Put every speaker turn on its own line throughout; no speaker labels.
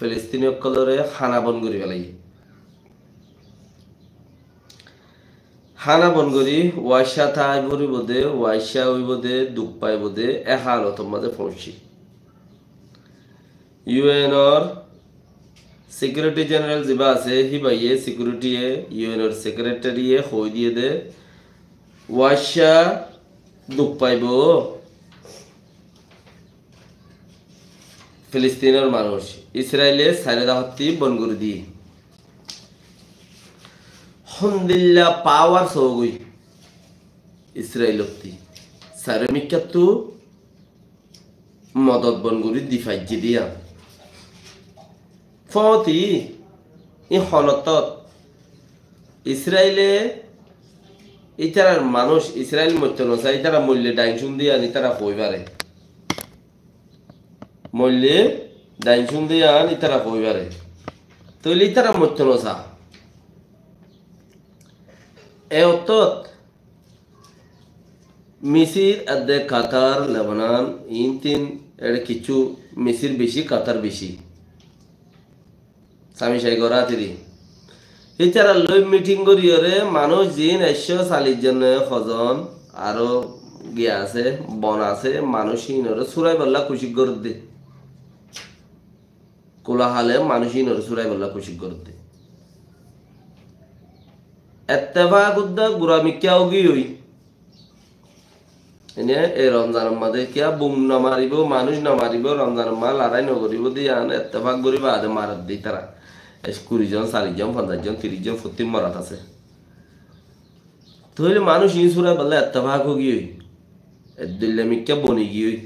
ফিলিস্তিনীসকলরে খানা বন কৰি পেলাই খানা বন কৰি ওয়াইশা ঠাই ভরিব দে ওয়াইশা হইব দে দুঃখ পাইব দে হালতর মাঝে পৌঁছি ইউএনর সিকিউরিটি জেনারেল যা আছে সিবাইয়ে সিকিউরিটিয়ে ইউএনর সেক্রেটারিয়ে হই দিয়ে দে ওয়াইশা দুঃখ পাইব ফিলিস্তিনের মানুষ ইসরায়েলে সাইরে দাহত্তি বন করে দিয়ে হন্দিল্লা পাওয়ার সৌগুই ইসরায়েলতি সারমিকাতু মদত বন করে দি ফাইজি দিয়া ফতি ই হনত ইসরায়েলে ইতারার মানুষ ইসরায়েল মধ্য নসা ইতারা মূল্যে ডাইনসুন দিয়া নি তারা কই পারে মূল্যে ডাইনসুন দিয়া নি তারা কই পারে তৈলি তারা মধ্য নসা এ অর্থত মিসির আদে কাতার লেবানন ইন তিন এর কিছু মিসির বেশি কাতার বেশি স্বামী সাই গড়া তিরি এছাড়া লই মিটিং করিয়রে মানুষ জিন 140 জন খজন আরো গিয়া আছে বন আছে মানুষইনরে সুরাই বল্লা খুশি করে দে কোলাহালে মানুষইনরে সুরাই বল্লা খুশি করে দে এত্তেফাক উদ্দা গুরামিকিয়া ওগি হই এনে এই রমজানের মাঝে কিয়া বুম না মারিব মানুষ না মারিব রমজানের মা লড়াই নকরিব দিয়ে আন এত্তেফাক করিব আদে মারাত দিই তারা 20 জন 40 জন 50 জন 30 জন প্রতি মরাত আছে তাহলে মানুষ ইনসুরা বলে এত্তেফাক ওগি হই এদ্দিল্লামিকিয়া বনি গি হই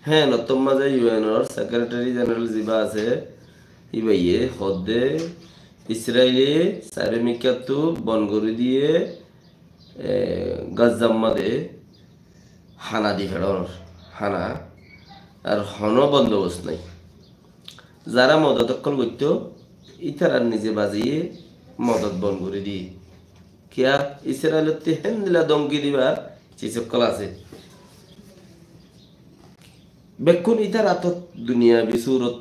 হ্যাঁ নতম মাঝে ইউএনর সেক্রেটারি জেনারেল যা আছে ইবাইয়ে হদে ইসরায়েলে সারমিকাতু বন করে দিয়ে গাজ্জাম্মাদে হানা দি ফেড়ানোর হানা আর হন বন্দোবস্ত নাই যারা মদতক্ষণ করতো ইতারা নিজে বাজিয়ে মদত বন করে দিয়ে কিয়া ইসরায়েলতে হেন্দিলা দমকি দিবার চিসকল আছে বেকুন ইতারা তো দুনিয়া বিসুরত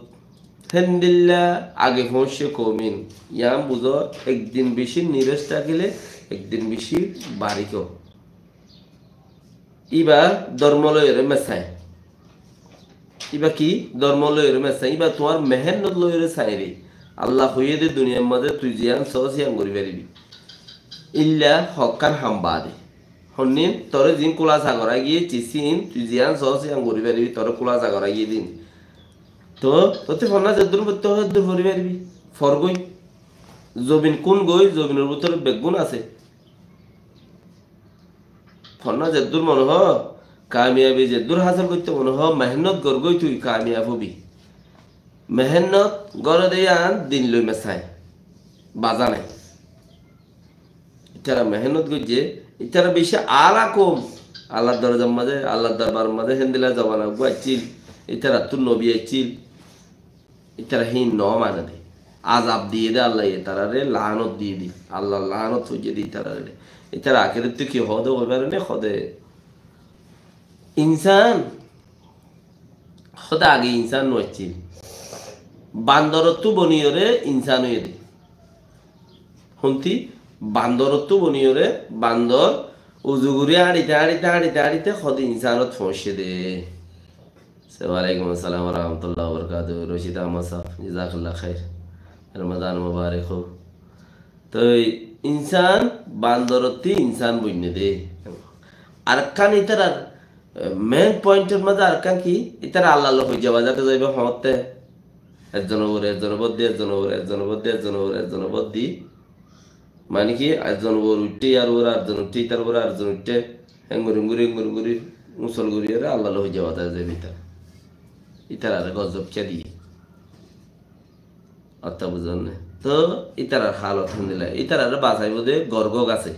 হেন্দিল্লা আগে পৌঁছে কমিন ইয়াম বুঝো একদিন বেশি নিরস থাকিলে একদিন বেশি বাড়িক ইবা ধর্মলয়ের মেসাই ইবা কি ধর্মলয়ের মেসাই ইবা তোমার মেহনত লয়ের চাইরে আল্লাহ হইয়ে দে দুনিয়ার মধ্যে তুই জিয়ান সহজিয়ান করি পারিবি ইল্লা হকান হাম্বাদে হন্নিন তোরে জিন কোলা সাগরা গিয়ে চিসিন তুই জিয়ান সহজিয়ান করি পারিবি তোরে কোলা সাগরা গিয়ে দিন তো তোতে ফনা যদ্দুর করতে হয় দূর করি পারবি ফরগই জমিন কোন গই জমিনের ভিতরে বেগুন আছে ফনা যদ্দুর মনে হ কামিয়াবি যদ্দুর হাসিল করতে মনে হ মেহনত গরগই তুই কামিয়াব হবি মেহনত গড় দেয়ান দিন লই মেসাই বাজা নাই ইতারা মেহনত গইছে ইতারা বেশি আলা কম আল্লাহর দরজার মাঝে আল্লাহর দরবার মাঝে হেন্দিলা জবানা গুয়াইছিল ইতারা তুর নবী আইছিল ইতারা হিন ন মানে দে আজাব দিয়ে দে আল্লাহ তারা রে লানত দিয়ে দি আল্লাহ লানত হইয়ে দি তারা রে ইতারা আখেরে তুই কি হদে হইবার নে খদে ইনসান খদে আগে ইনসান নইছিল বান্দরত্ব বনিয়রে ইনসান হইয়ে দে হন্তি বান্দরত্ব বনিয়রে বান্দর উজুগুরি আড়িতে আড়িতে আড়িতে আড়িতে খদে ইনসানত পৌঁছে দে वालेकुम अस्सलाम वरहमतुल्लाहि वबरकातुहू रशीद अहमद साहब जज़ाकल्लाह खैर रमज़ान मुबारक हो तो इंसान बांदरती इंसान बुझने दे अरकान इतर मेन पॉइंटर मध्य अरकान की इतर आल्लाह लोग जवा जाते जाइबे होते একজন ওর একজন বদ্দি একজন ওর একজন বদ্দি একজন ওর একজন বদ্দি মানে কি একজন ওর উঠে আর ওর একজন উঠে তার ওর একজন উঠে হেঙ্গুরি মুসল গুরি আল্লাহ লোক যাওয়া যাবে ইতারার গজব চালিয়ে অর্থ বুঝন তো ইতারার হালত হামদিলা ইতারার বাসাই বোধে গর্গ গাছে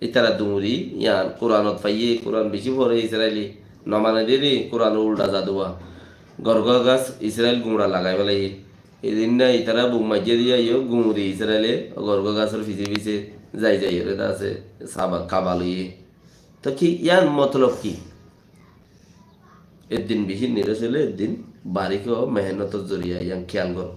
ইতারা দুমুরি ইয়ান কোরআনত পাইয়ে কোরআন বেশি পড়ে ইসরায়েলি নমানে দেরি কোরআন উল্টা জাদুয়া গর্গ গাছ ইসরায়েল গুমড়া লাগাই বেলাই এদিন না ইতারা বুমাইয়ে দিয়া ইয়ে গুমুরি ইসরায়েলে গর্গ গাছের পিছে পিছে যাই যাই এটা আছে সাবা কাবালিয়ে তো কি ইয়ান মতলব কি একদিন বেশি নিরস হলে একদিন বাড়িকেও মেহনতের জরিয়া ইয়ান খেয়াল কর